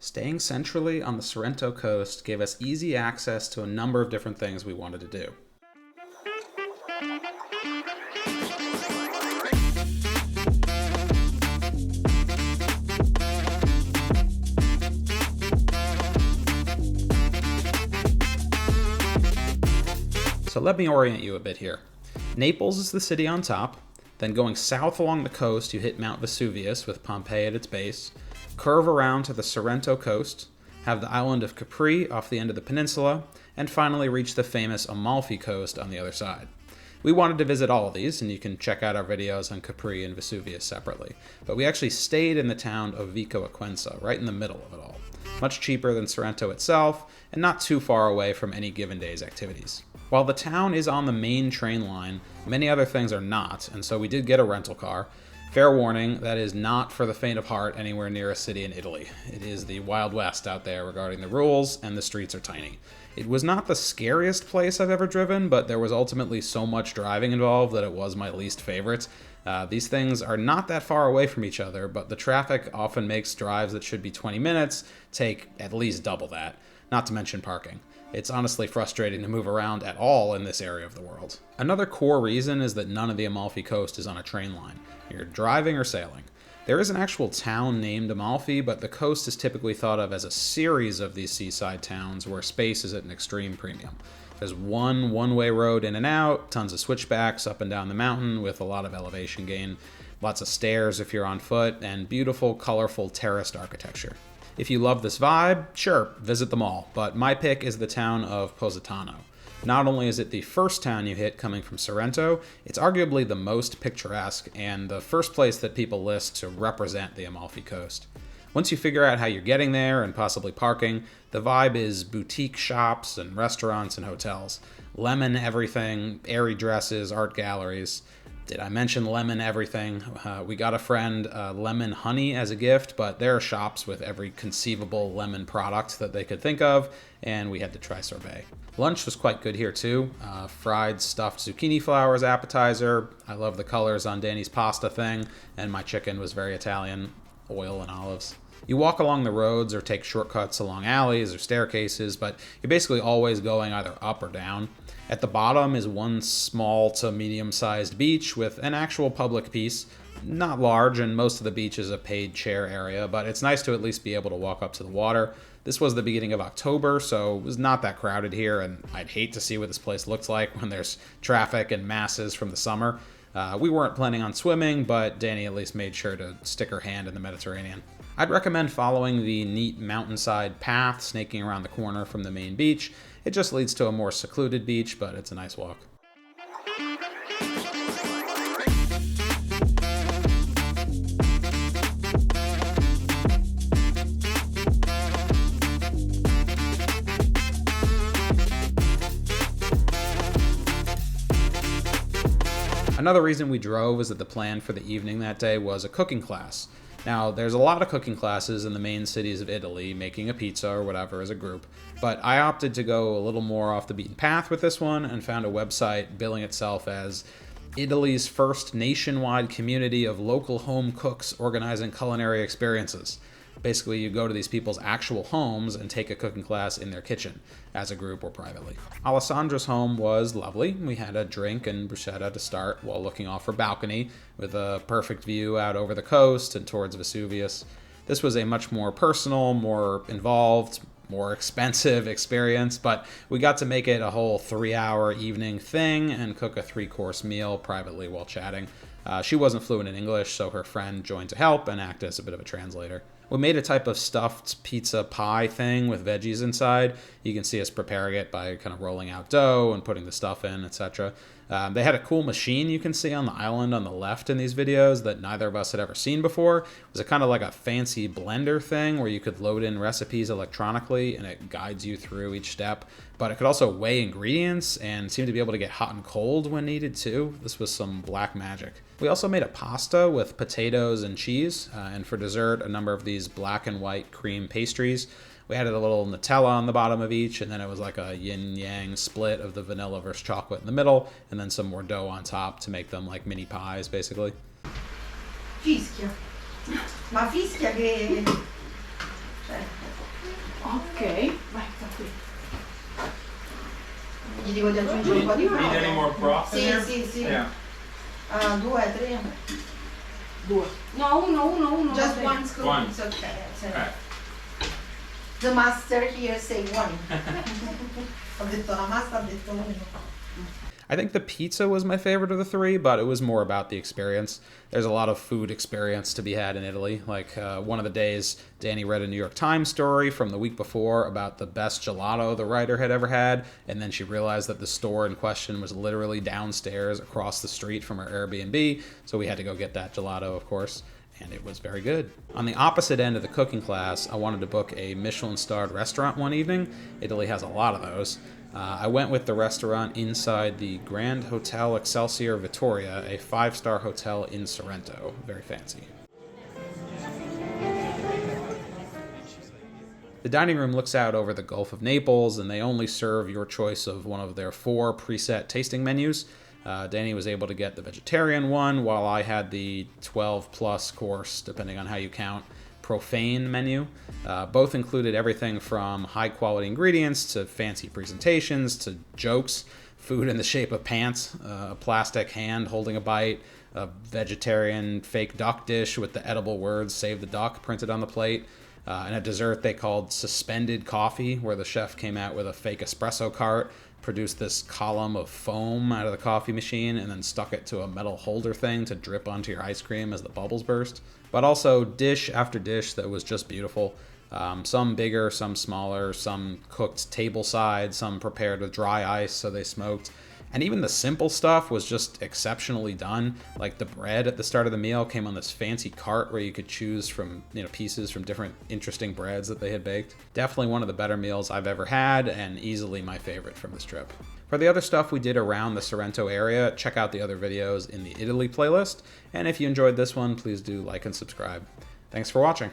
Staying centrally on the Sorrento coast gave us easy access to a number of different things we wanted to do. So let me orient you a bit here. Naples is the city on top, then going south along the coast you hit Mount Vesuvius with Pompeii at its base, curve around to the Sorrento coast, have the island of Capri off the end of the peninsula, and finally reach the famous Amalfi Coast on the other side. We wanted to visit all of these, and you can check out our videos on Capri and Vesuvius separately, but we actually stayed in the town of Vico Equense, right in the middle of it all. Much cheaper than Sorrento itself, and not too far away from any given day's activities. While the town is on the main train line, many other things are not, and so we did get a rental car. Fair warning, that is not for the faint of heart anywhere near a city in Italy. It is the Wild West out there regarding the rules, and the streets are tiny. It was not the scariest place I've ever driven, but there was ultimately so much driving involved that it was my least favorite. These things are not that far away from each other, but the traffic often makes drives that should be 20 minutes take at least double that, not to mention parking. It's honestly frustrating to move around at all in this area of the world. Another core reason is that none of the Amalfi Coast is on a train line. You're driving or sailing. There is an actual town named Amalfi, but the coast is typically thought of as a series of these seaside towns where space is at an extreme premium. There's one-way road in and out, tons of switchbacks up and down the mountain with a lot of elevation gain, lots of stairs if you're on foot, and beautiful, colorful terraced architecture. If you love this vibe, sure, visit them all, but my pick is the town of Positano. Not only is it the first town you hit coming from Sorrento, it's arguably the most picturesque and the first place that people list to represent the Amalfi Coast. Once you figure out how you're getting there and possibly parking, the vibe is boutique shops and restaurants and hotels. Lemon everything, airy dresses, art galleries. Did I mention lemon everything? We got a friend lemon honey as a gift, but there are shops with every conceivable lemon product that they could think of, and we had to try sorbet. Lunch was quite good here too. Fried stuffed zucchini flowers appetizer. I love the colors on Danny's pasta thing, and my chicken was very Italian, oil and olives. You walk along the roads or take shortcuts along alleys or staircases, but you're basically always going either up or down. At the bottom is one small to medium-sized beach with an actual public piece. Not large, and most of the beach is a paid chair area, but it's nice to at least be able to walk up to the water. This was the beginning of October, so it was not that crowded here, and I'd hate to see what this place looks like when there's traffic and masses from the summer. We weren't planning on swimming, but Danny at least made sure to stick her hand in the Mediterranean. I'd recommend following the neat mountainside path snaking around the corner from the main beach. It just leads to a more secluded beach, but it's a nice walk. Another reason we drove is that the plan for the evening that day was a cooking class. Now, there's a lot of cooking classes in the main cities of Italy, making a pizza or whatever as a group, but I opted to go a little more off the beaten path with this one and found a website billing itself as Italy's first nationwide community of local home cooks organizing culinary experiences. Basically, you go to these people's actual homes and take a cooking class in their kitchen, as a group or privately. Alessandra's home was lovely. We had a drink and bruschetta to start while looking off her balcony with a perfect view out over the coast and towards Vesuvius. This was a much more personal, more involved, more expensive experience, but we got to make it a whole 3-hour evening thing and cook a 3-course meal privately while chatting. She wasn't fluent in English, so her friend joined to help and act as a bit of a translator. We made a type of stuffed pizza pie thing with veggies inside. You can see us preparing it by kind of rolling out dough and putting the stuff in, etc. They had a cool machine you can see on the island on the left in these videos that neither of us had ever seen before. It was a kind of like a fancy blender thing where you could load in recipes electronically and it guides you through each step. But it could also weigh ingredients and seemed to be able to get hot and cold when needed too. This was some black magic. We also made a pasta with potatoes and cheese, and for dessert, a number of these black and white cream pastries. We added a little Nutella on the bottom of each, and then it was like a yin-yang split of the vanilla versus chocolate in the middle, and then some more dough on top to make them like mini pies, basically. Fischia. Ma fischia che... Ok, vai, sta qui. Gli dico di aggiungere un po' di brodo. Need any more broth in Sì, here? sì, sì. Yeah. 2, 3. 2. No, uno. Just va bene. one scoop, One. it's okay. Okay. The master here say one. Ho detto la master, ha detto uno. I think the pizza was my favorite of the three, but it was more about the experience. There's a lot of food experience to be had in Italy. Like one of the days, Danny read a New York Times story from the week before about the best gelato the writer had ever had, and then she realized that the store in question was literally downstairs across the street from her Airbnb, so we had to go get that gelato, of course. And it was very good. On the opposite end of the cooking class, I wanted to book a Michelin-starred restaurant one evening. Italy has a lot of those. I went with the restaurant inside the Grand Hotel Excelsior Vittoria, a 5-star hotel in Sorrento. Very fancy. The dining room looks out over the Gulf of Naples, and they only serve your choice of one of their 4 preset tasting menus. Danny was able to get the vegetarian one, while I had the 12-plus course, depending on how you count, profane menu. Both included everything from high-quality ingredients to fancy presentations to jokes, food in the shape of pants, a plastic hand holding a bite, a vegetarian fake duck dish with the edible words "Save the Duck" printed on the plate, and a dessert they called suspended coffee, where the chef came out with a fake espresso cart, produced this column of foam out of the coffee machine, and then stuck it to a metal holder thing to drip onto your ice cream as the bubbles burst. But also dish after dish that was just beautiful. Some bigger, some smaller, some cooked table side, some prepared with dry ice so they smoked. And even the simple stuff was just exceptionally done. Like the bread at the start of the meal came on this fancy cart where you could choose from, pieces from different interesting breads that they had baked. Definitely one of the better meals I've ever had, and easily my favorite from this trip. For the other stuff we did around the Sorrento area, check out the other videos in the Italy playlist. And if you enjoyed this one, please do like and subscribe. Thanks for watching.